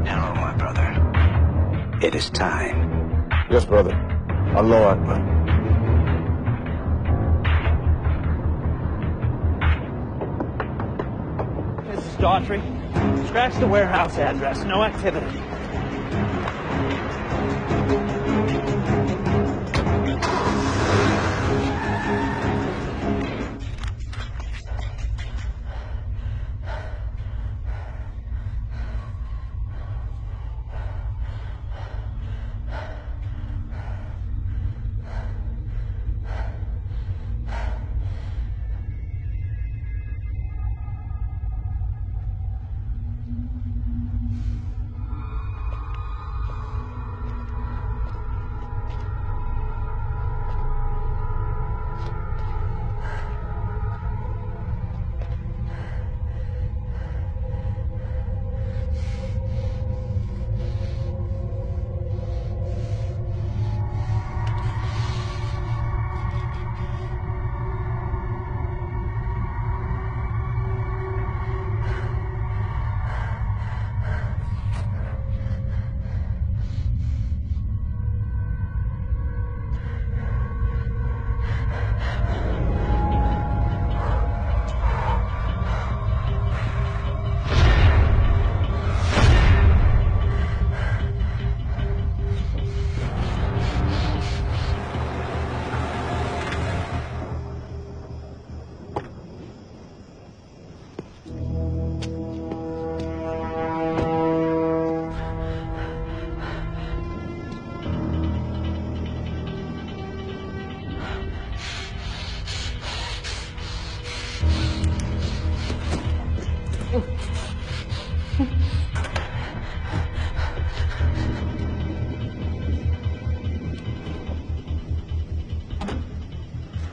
Hello, my brother. It is time. Yes, brother. Allah Akbar. This is Daughtry. Scratch the warehouse address. No activity.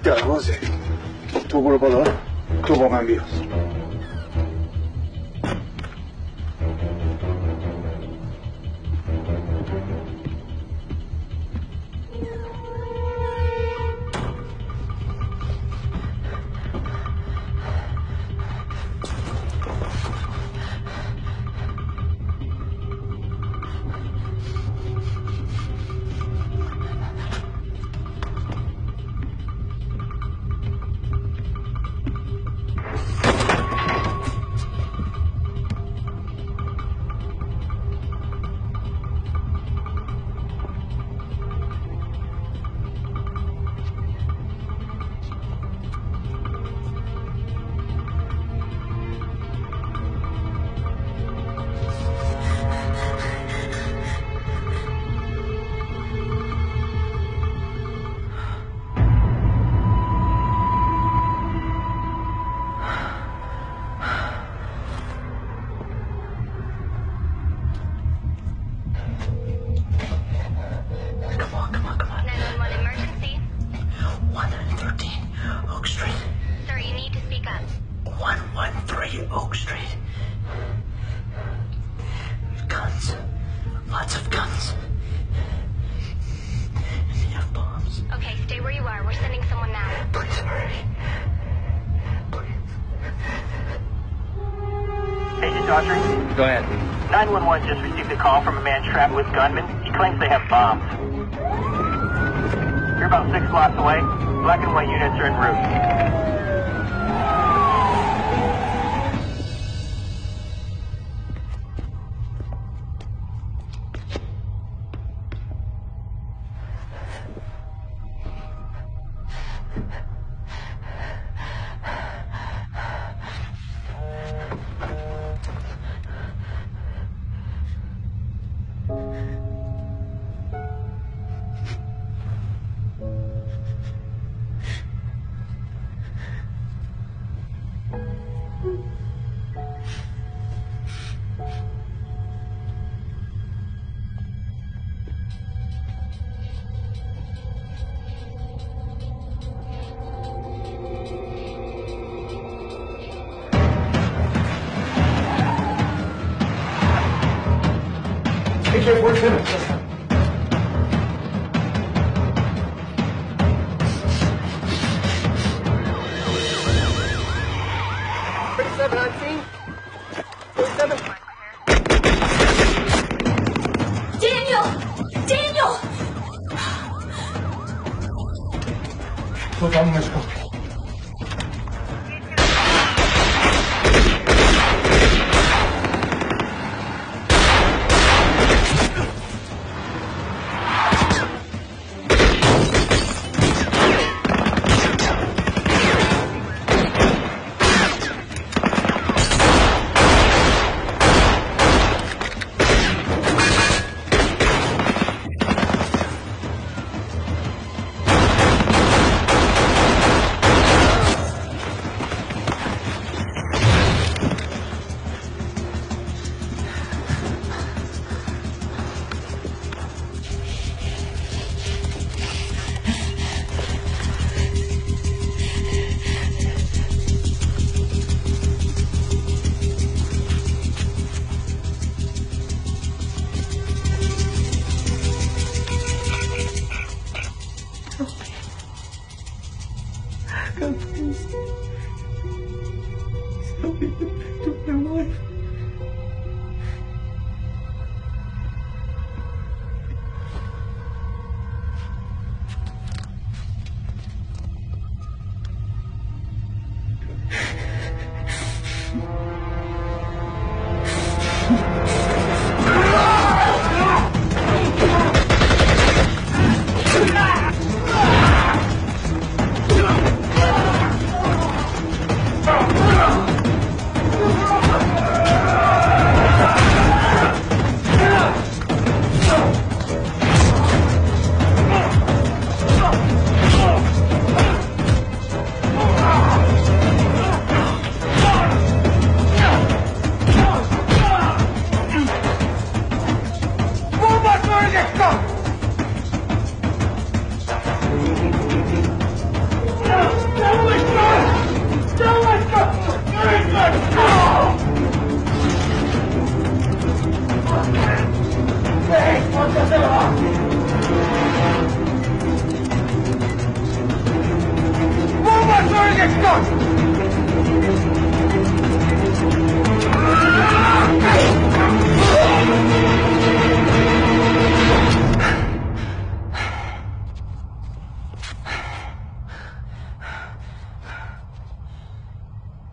جوازه تو برو بالا تو با من بیا Autry? Go ahead. 911 just received a call from a man trapped with gunmen. He claims they have bombs. You're about 6 blocks away. Black and white units are en route. AJ, where's him? Daniel! Daniel! Look, I'm gonna go. God, please. Help me protect my wife.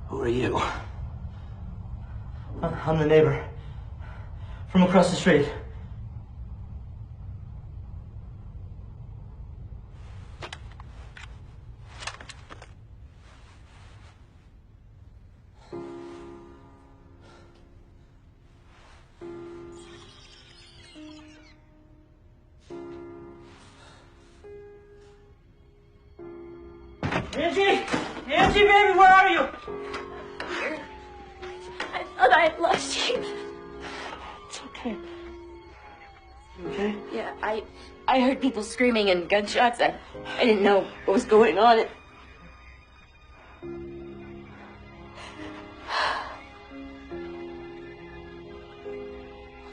Who are you? I'm the neighbor from across the street. Angie! Angie, baby, where are you? I thought I had lost you. It's okay. You okay? Yeah, I heard people screaming and gunshots. I didn't know what was going on. Look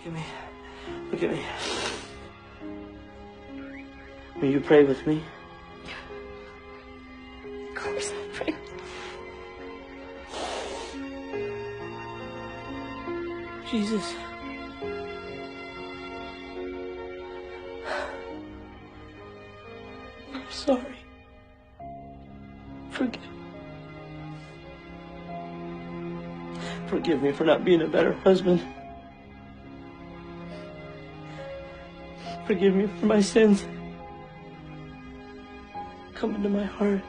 at me. Look at me. Will you pray with me? Of course, I pray. Jesus. I'm sorry. Forgive me. Forgive me for not being a better husband. Forgive me for my sins. Come into my heart,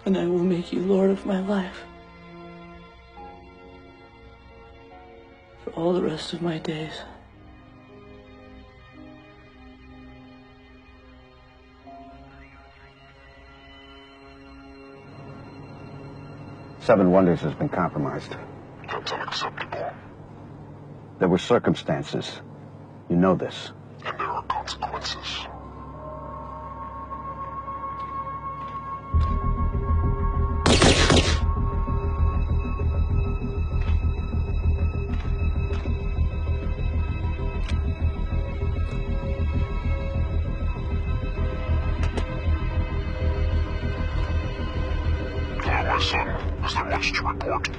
and I will make you Lord of my life for all the rest of my days. Seven Wonders has been compromised. That's unacceptable. There were circumstances. You know this. And there are consequences. My son, is there much to report?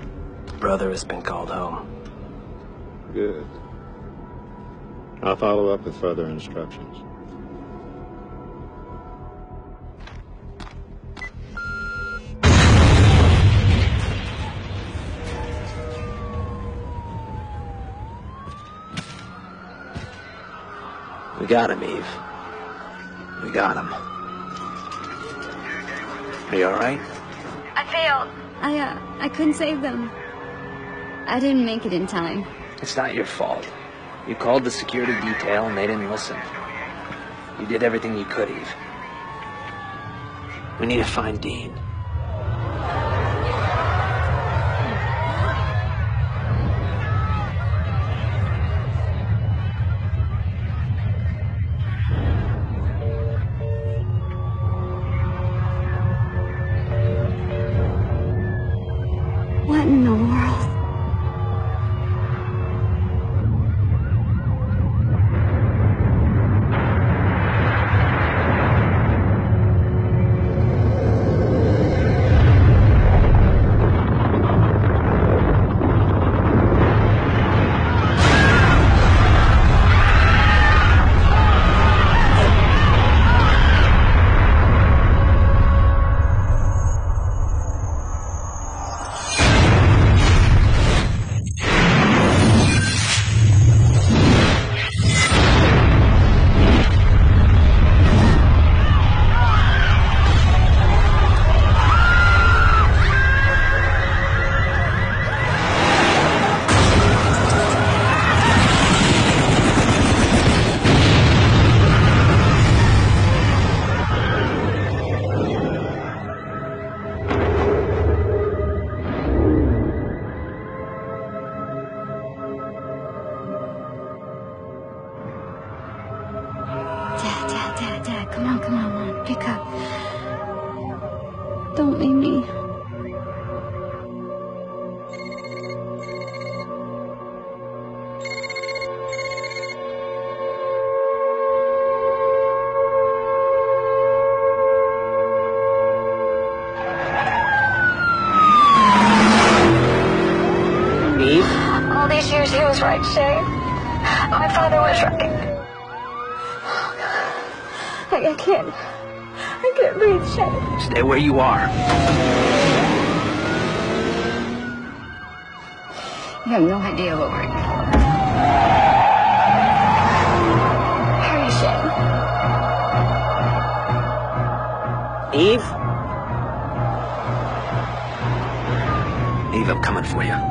The brother has been called home. Good. I'll follow up with further instructions. We got him, Eve. We got him. Are you all right? I failed. I couldn't save them. I didn't make it in time. It's not your fault. You called the security detail and they didn't listen. You did everything you could, Eve. We need to find Dean. What in the world? Dad, come on, pick up. Don't leave me. Eve? All these years he was right, Shane. My father was right. I can't breathe, Shane. Stay where you are. You have no idea what we're in for. Hurry, Shane. Eve? Eve, I'm coming for you.